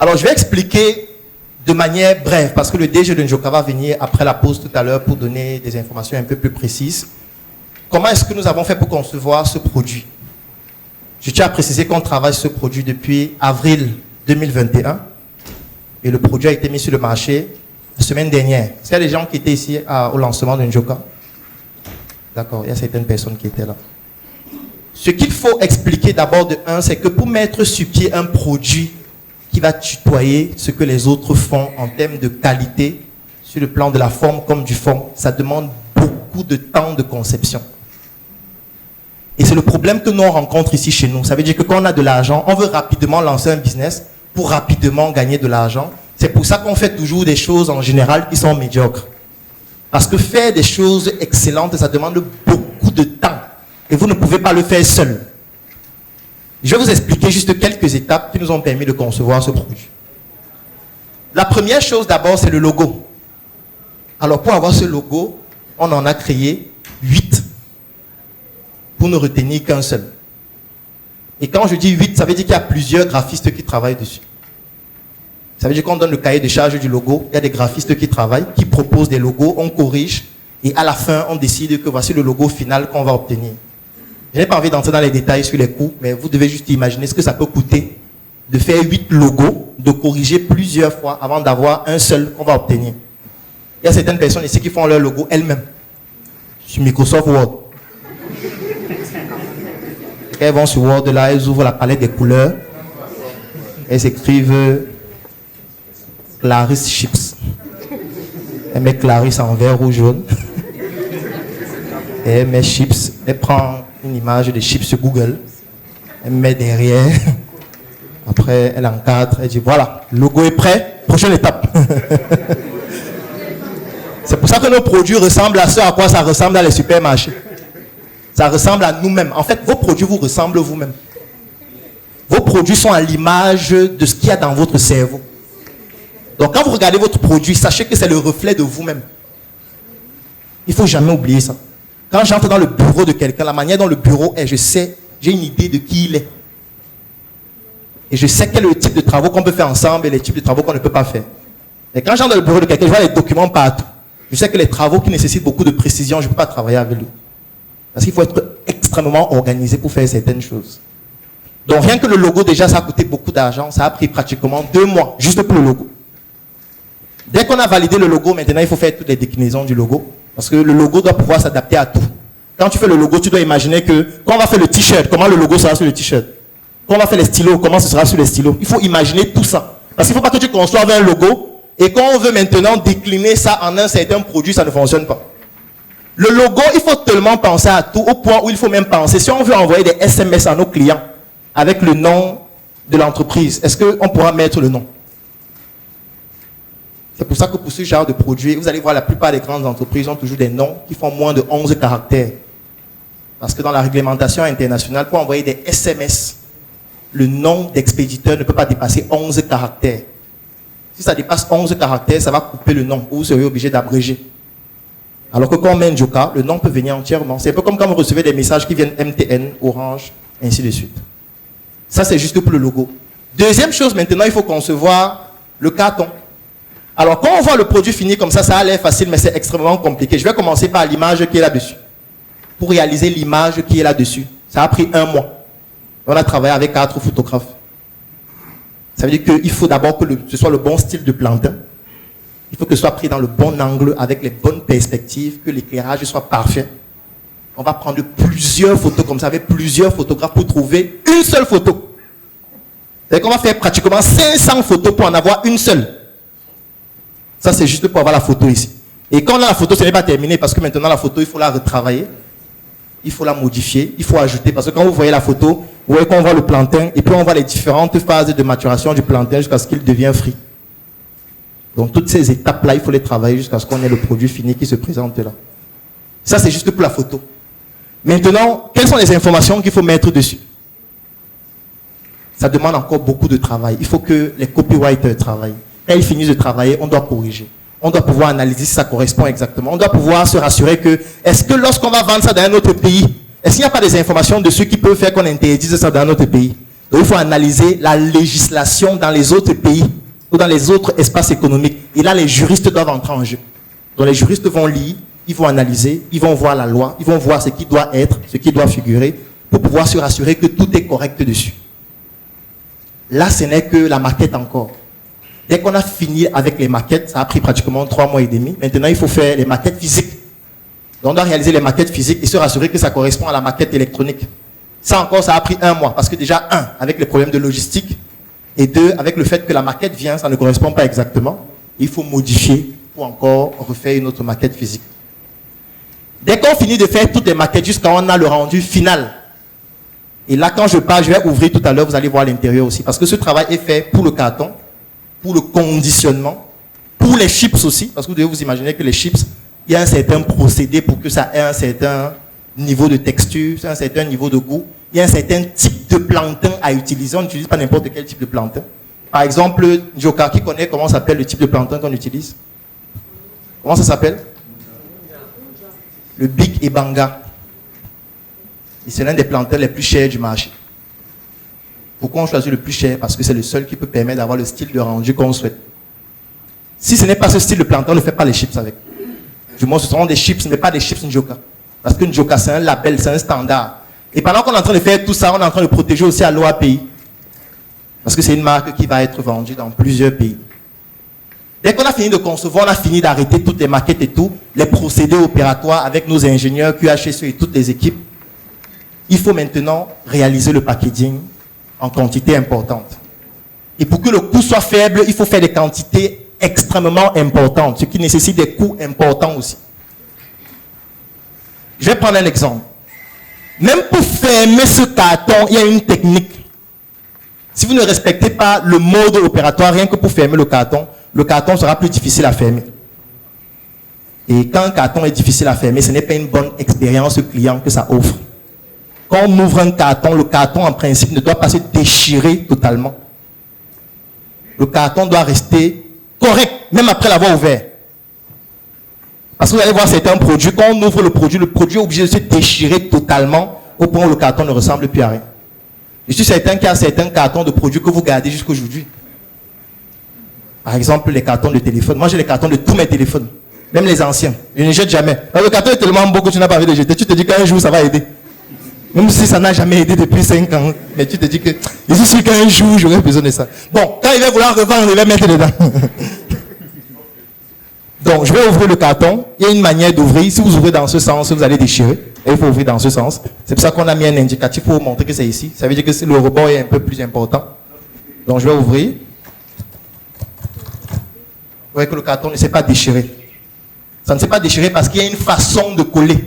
Alors, je vais expliquer de manière brève, parce que le DG de Njoka va venir après la pause tout à l'heure pour donner des informations un peu plus précises. Comment est-ce que nous avons fait pour concevoir ce produit? Je tiens à préciser qu'on travaille sur ce produit depuis avril 2021 et le produit a été mis sur le marché la semaine dernière. Est-ce qu'il y a des gens qui étaient ici au lancement de Njoka? D'accord, il y a certaines personnes qui étaient là. Ce qu'il faut expliquer d'abord de un, c'est que pour mettre sur pied un produit qui va tutoyer ce que les autres font en termes de qualité, sur le plan de la forme comme du fond, ça demande beaucoup de temps de conception. Et c'est le problème que nous on rencontre ici chez nous. Ça veut dire que quand on a de l'argent, on veut rapidement lancer un business pour rapidement gagner de l'argent. C'est pour ça qu'on fait toujours des choses en général qui sont médiocres. Parce que faire des choses excellentes, ça demande beaucoup de temps. Et vous ne pouvez pas le faire seul. Je vais vous expliquer juste quelques étapes qui nous ont permis de concevoir ce produit. La première chose d'abord, c'est le logo. Alors pour avoir ce logo, on en a créé 8 pour ne retenir qu'un seul. Et quand je dis 8, ça veut dire qu'il y a plusieurs graphistes qui travaillent dessus. Ça veut dire qu'on donne le cahier de charge du logo, il y a des graphistes qui travaillent, qui proposent des logos, on corrige, et à la fin, on décide que voici le logo final qu'on va obtenir. Je n'ai pas envie d'entrer dans les détails sur les coûts, mais vous devez juste imaginer ce que ça peut coûter de faire 8 logos, de corriger plusieurs fois avant d'avoir un seul qu'on va obtenir. Il y a certaines personnes ici qui font leur logo elles-mêmes sur Microsoft Word. Quand elles vont sur Word, là, elles ouvrent la palette des couleurs, elles écrivent Clarisse Chips. Elle met Clarisse en vert ou jaune. Et elle met Chips. Elle prend une image de Chips sur Google. Elle met derrière. Après, elle encadre. Elle dit voilà, le logo est prêt. Prochaine étape. C'est pour ça que nos produits ressemblent à ce à quoi ça ressemble dans les supermarchés. Ça ressemble à nous-mêmes. En fait, vos produits vous ressemblent vous-même. Vos produits sont à l'image de ce qu'il y a dans votre cerveau. Donc quand vous regardez votre produit, sachez que c'est le reflet de vous-même. Il ne faut jamais oublier ça. Quand j'entre dans le bureau de quelqu'un, la manière dont le bureau est, je sais, j'ai une idée de qui il est. Et je sais quel est le type de travaux qu'on peut faire ensemble et les types de travaux qu'on ne peut pas faire. Et quand j'entre dans le bureau de quelqu'un, je vois les documents partout. Je sais que les travaux qui nécessitent beaucoup de précision, je ne peux pas travailler avec lui. Parce qu'il faut être extrêmement organisé pour faire certaines choses. Donc rien que le logo, déjà, ça a coûté beaucoup d'argent. Ça a pris pratiquement 2 mois, juste pour le logo. Dès qu'on a validé le logo, maintenant, il faut faire toutes les déclinaisons du logo. Parce que le logo doit pouvoir s'adapter à tout. Quand tu fais le logo, tu dois imaginer que quand on va faire le t-shirt, comment le logo sera sur le t-shirt. Quand on va faire les stylos, comment ce sera sur les stylos. Il faut imaginer tout ça. Parce qu'il ne faut pas que tu conçoives un logo et quand on veut maintenant décliner ça en un certain produit, ça ne fonctionne pas. Le logo, il faut tellement penser à tout au point où il faut même penser. Si on veut envoyer des SMS à nos clients avec le nom de l'entreprise, est-ce qu'on pourra mettre le nom? C'est pour ça que pour ce genre de produit, vous allez voir la plupart des grandes entreprises ont toujours des noms qui font moins de 11 caractères. Parce que dans la réglementation internationale, pour envoyer des SMS, le nom d'expéditeur ne peut pas dépasser 11 caractères. Si ça dépasse 11 caractères, ça va couper le nom ou vous serez obligé d'abréger. Alors que quand on met Njoka, le nom peut venir entièrement. C'est un peu comme quand vous recevez des messages qui viennent MTN, Orange, ainsi de suite. Ça, c'est juste pour le logo. Deuxième chose, maintenant, il faut concevoir le carton. Alors, quand on voit le produit fini comme ça a l'air facile, mais c'est extrêmement compliqué. Je vais commencer par l'image qui est là-dessus. Pour réaliser l'image qui est là-dessus, ça a pris 1 mois. On a travaillé avec 4 photographes. Ça veut dire qu'il faut d'abord que ce soit le bon style de plantain. Il faut que ce soit pris dans le bon angle, avec les bonnes perspectives, que l'éclairage soit parfait. On va prendre plusieurs photos comme ça, avec plusieurs photographes pour trouver une seule photo. C'est-à-dire qu'on va faire pratiquement 500 photos pour en avoir une seule. Ça, c'est juste pour avoir la photo ici. Et quand on a la photo, ce n'est pas terminé parce que maintenant, la photo, il faut la retravailler. Il faut la modifier, il faut ajouter. Parce que quand vous voyez la photo, vous voyez qu'on voit le plantain et puis on voit les différentes phases de maturation du plantain jusqu'à ce qu'il devienne frit. Donc, toutes ces étapes-là, il faut les travailler jusqu'à ce qu'on ait le produit fini qui se présente là. Ça, c'est juste pour la photo. Maintenant, quelles sont les informations qu'il faut mettre dessus? Ça demande encore beaucoup de travail. Il faut que les copywriters travaillent. Quand ils finissent de travailler, on doit corriger. On doit pouvoir analyser si ça correspond exactement. On doit pouvoir se rassurer que, est-ce que lorsqu'on va vendre ça dans un autre pays, est-ce qu'il n'y a pas des informations dessus qui peuvent faire qu'on interdise ça dans un autre pays? Donc il faut analyser la législation dans les autres pays ou dans les autres espaces économiques. Et là, les juristes doivent entrer en jeu. Donc les juristes vont lire, ils vont analyser, ils vont voir la loi, ils vont voir ce qui doit être, ce qui doit figurer, pour pouvoir se rassurer que tout est correct dessus. Là, ce n'est que la maquette encore. Dès qu'on a fini avec les maquettes, ça a pris pratiquement 3 mois et demi. Maintenant, il faut faire les maquettes physiques. Donc, on doit réaliser les maquettes physiques et se rassurer que ça correspond à la maquette électronique. Ça encore, ça a pris 1 mois. Parce que déjà, 1, avec les problèmes de logistique, et 2, avec le fait que la maquette vient, ça ne correspond pas exactement. Il faut modifier pour encore refaire une autre maquette physique. Dès qu'on finit de faire toutes les maquettes jusqu'à on a le rendu final. Et là, quand je parle, je vais ouvrir tout à l'heure, vous allez voir l'intérieur aussi. Parce que ce travail est fait pour le carton, pour le conditionnement, pour les chips aussi. Parce que vous devez vous imaginer que les chips, il y a un certain procédé pour que ça ait un certain niveau de texture, un certain niveau de goût. Il y a un certain type de plantain à utiliser. On n'utilise pas n'importe quel type de plantain. Par exemple, Joka, qui connaît comment s'appelle le type de plantain qu'on utilise? Comment ça s'appelle? Le Big Ebanga. Et c'est l'un des plantains les plus chers du marché. Pourquoi on choisit le plus cher? Parce que c'est le seul qui peut permettre d'avoir le style de rendu qu'on souhaite. Si ce n'est pas ce style de plantain, on ne fait pas les chips avec. Du moins, ce seront des chips, mais pas des chips Njoka. Parce que Njoka, c'est un label, c'est un standard. Et pendant qu'on est en train de faire tout ça, on est en train de protéger aussi à l'OAPI. Parce que c'est une marque qui va être vendue dans plusieurs pays. Dès qu'on a fini de concevoir, on a fini d'arrêter toutes les maquettes et tout, les procédés opératoires avec nos ingénieurs, QHSE et toutes les équipes. Il faut maintenant réaliser le packaging en quantité importante. Et pour que le coût soit faible, il faut faire des quantités extrêmement importantes, ce qui nécessite des coûts importants aussi. Je vais prendre un exemple. Même pour fermer ce carton, il y a une technique. Si vous ne respectez pas le mode opératoire, rien que pour fermer le carton sera plus difficile à fermer. Et quand un carton est difficile à fermer, ce n'est pas une bonne expérience client que ça offre. Quand on ouvre un carton, le carton en principe ne doit pas se déchirer totalement. Le carton doit rester correct, même après l'avoir ouvert. Parce que vous allez voir certains produits, quand on ouvre le produit est obligé de se déchirer totalement au point où le carton ne ressemble plus à rien. Je suis certain qu'il y a certains cartons de produits que vous gardez jusqu'aujourd'hui. Par exemple, les cartons de téléphone. Moi, j'ai les cartons de tous mes téléphones, même les anciens. Je ne jette jamais. Le carton est tellement beau que tu n'as pas envie de jeter. Tu te dis qu'un jour, ça va aider. Même si ça n'a jamais aidé depuis 5 ans. Mais tu te dis que je suis sûr qu'un jour, j'aurai besoin de ça. Bon, quand il va vouloir revendre, il va mettre dedans. Donc, je vais ouvrir le carton. Il y a une manière d'ouvrir. Si vous ouvrez dans ce sens, vous allez déchirer. Et il faut ouvrir dans ce sens. C'est pour ça qu'on a mis un indicatif pour vous montrer que c'est ici. Ça veut dire que le rebord est un peu plus important. Donc, je vais ouvrir. Vous voyez que le carton ne s'est pas déchiré. Ça ne s'est pas déchiré parce qu'il y a une façon de coller.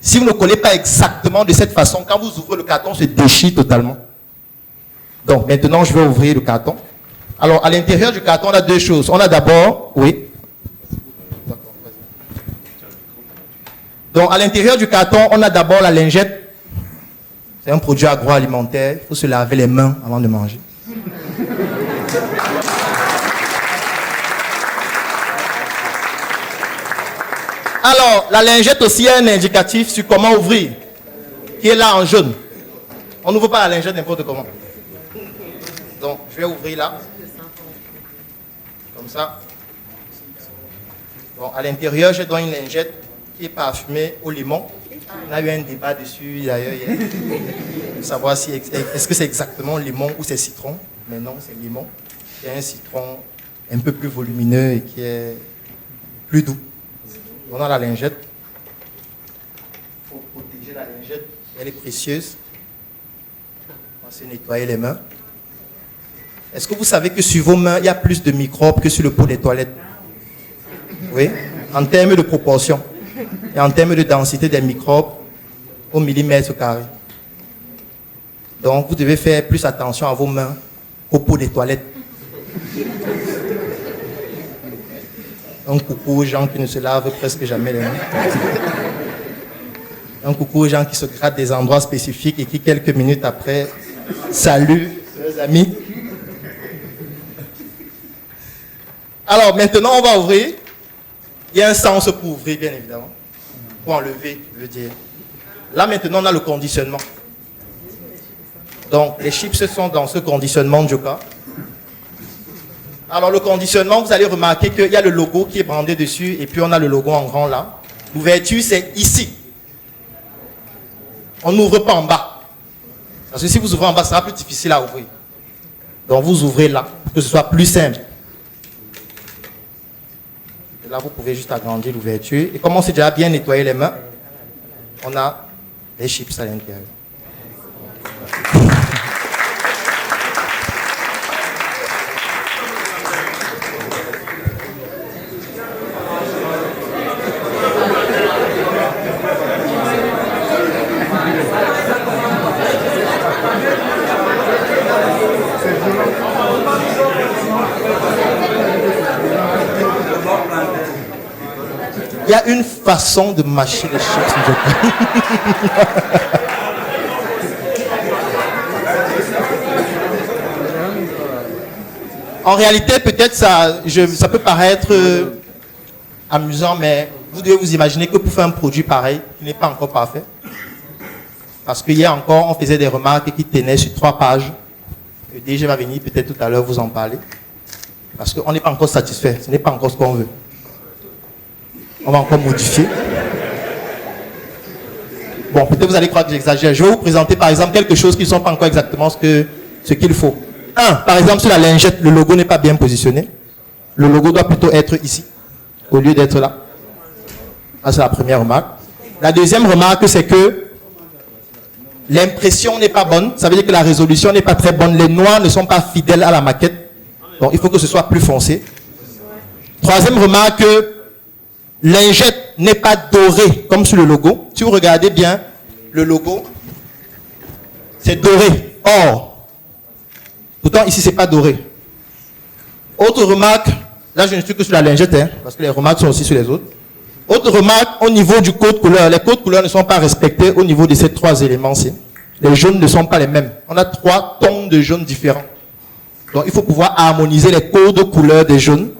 Si vous ne collez pas exactement de cette façon, quand vous ouvrez le carton, se déchire totalement. Donc, maintenant, je vais ouvrir le carton. Alors, à l'intérieur du carton, on a deux choses. On a d'abord, oui. Donc, à l'intérieur du carton, on a d'abord la lingette. C'est un produit agroalimentaire. Il faut se laver les mains avant de manger. Alors, la lingette aussi a un indicatif sur comment ouvrir, qui est là en jaune. On n'ouvre pas la lingette n'importe comment. Donc, je vais ouvrir là. Comme ça. Bon, à l'intérieur, je donne une lingette qui est parfumée au limon. On a eu un débat dessus d'ailleurs hier. Pour savoir si est-ce que c'est exactement limon ou c'est citron. Mais non, c'est limon. Il y a un citron un peu plus volumineux et qui est plus doux. On a la lingette. Il faut protéger la lingette. Elle est précieuse. On va se nettoyer les mains. Est-ce que vous savez que sur vos mains, il y a plus de microbes que sur le pot des toilettes? Oui. En termes de proportion. Et en termes de densité des microbes au millimètre carré. Donc, vous devez faire plus attention à vos mains qu'au pot des toilettes. Un coucou aux gens qui ne se lavent presque jamais les mains. Un coucou aux gens qui se grattent des endroits spécifiques et qui, quelques minutes après, saluent leurs amis. Alors, maintenant, on va ouvrir. Il y a un sens pour ouvrir, bien évidemment. Pour enlever, je veux dire. Là, maintenant, on a le conditionnement. Donc, les chips sont dans ce conditionnement Joka. Alors, le conditionnement, vous allez remarquer qu'il y a le logo qui est brandé dessus et puis on a le logo en grand là. L'ouverture, c'est ici. On n'ouvre pas en bas. Parce que si vous ouvrez en bas, ça sera plus difficile à ouvrir. Donc, vous ouvrez là, pour que ce soit plus simple. Et là, vous pouvez juste agrandir l'ouverture. Et comme on s'est déjà bien nettoyé les mains, on a les chips à l'intérieur. Il y a une façon de mâcher les chips. En réalité, peut-être ça peut paraître amusant, mais vous devez vous imaginer que pour faire un produit pareil, qui n'est pas encore parfait, parce qu'hier encore, on faisait des remarques qui tenaient sur 3 pages. Le DG va venir peut-être tout à l'heure vous en parler, parce qu'on n'est pas encore satisfait, ce n'est pas encore ce qu'on veut. On va encore modifier. Bon, peut-être vous allez croire que j'exagère. Je vais vous présenter par exemple quelque chose qui ne sont pas encore exactement ce qu'il faut. Par exemple, sur la lingette, le logo n'est pas bien positionné. Le logo doit plutôt être ici, au lieu d'être là. Ça, c'est la première remarque. La deuxième remarque, c'est que l'impression n'est pas bonne. Ça veut dire que la résolution n'est pas très bonne. Les noirs ne sont pas fidèles à la maquette. Donc, il faut que ce soit plus foncé. Troisième remarque, lingette n'est pas dorée comme sur le logo. Si vous regardez bien, le logo, c'est doré. Or, pourtant ici, c'est pas doré. Autre remarque, là je ne suis que sur la lingette, parce que les remarques sont aussi sur les autres. Autre remarque, au niveau du code couleur, les codes couleurs ne sont pas respectés au niveau de ces 3 éléments-ci. Les jaunes ne sont pas les mêmes. On a 3 tons de jaune différents. Donc il faut pouvoir harmoniser les codes couleurs des jaunes.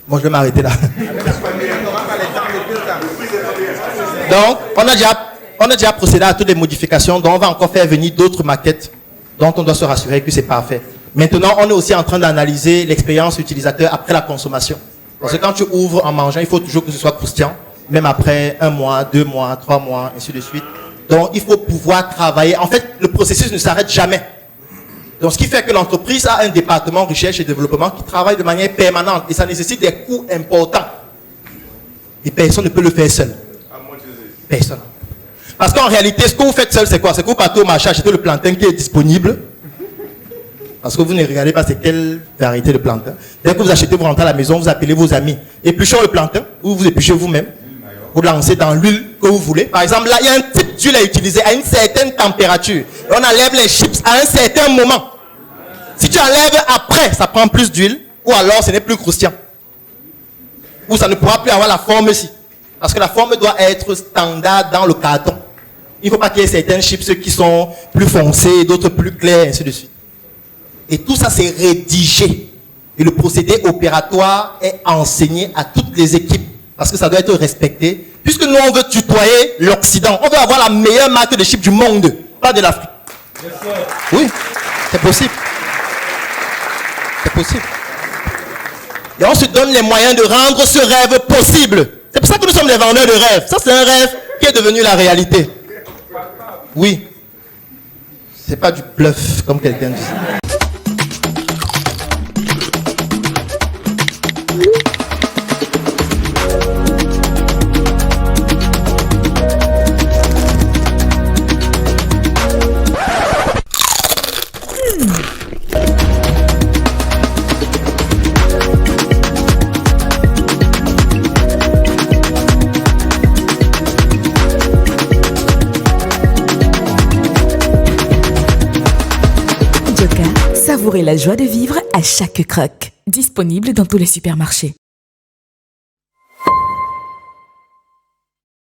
Bon, je vais m'arrêter là. Donc, on a déjà procédé à toutes les modifications, donc on va encore faire venir d'autres maquettes dont on doit se rassurer que c'est parfait. Maintenant, on est aussi en train d'analyser l'expérience utilisateur après la consommation. Parce que quand tu ouvres en mangeant, il faut toujours que ce soit croustillant, même après 1 mois, 2 mois, 3 mois, ainsi de suite. Donc, il faut pouvoir travailler. En fait, le processus ne s'arrête jamais. Donc, ce qui fait que l'entreprise a un département recherche et développement qui travaille de manière permanente et ça nécessite des coûts importants. Et personne ne peut le faire seul. Personne. Parce qu'en réalité, ce que vous faites seul, c'est quoi? C'est que vous partez au marché acheter le plantain qui est disponible. Parce que vous ne regardez pas c'est quelle variété de plantain. Dès que vous achetez, vous rentrez à la maison, vous appelez vos amis. Épluchez le plantain, ou vous épluchez vous-même. Vous lancez dans l'huile que vous voulez. Par exemple, là, il y a un type d'huile à utiliser à une certaine température. Et on enlève les chips à un certain moment. Si tu enlèves après, ça prend plus d'huile, ou alors ce n'est plus croustillant. Ou ça ne pourra plus avoir la forme ici. Parce que la forme doit être standard dans le carton. Il ne faut pas qu'il y ait certaines chips qui sont plus foncées, d'autres plus claires, ainsi de suite. Et tout ça, c'est rédigé. Et le procédé opératoire est enseigné à toutes les équipes. Parce que ça doit être respecté. Puisque nous, on veut tutoyer l'Occident. On veut avoir la meilleure marque de chips du monde, pas de l'Afrique. Oui, c'est possible. C'est possible. Et on se donne les moyens de rendre ce rêve possible. C'est pour ça que nous sommes les vendeurs de rêves. Ça, c'est un rêve qui est devenu la réalité. Oui. C'est pas du bluff, comme quelqu'un dit. Savourez la joie de vivre à chaque croc. Disponible dans tous les supermarchés.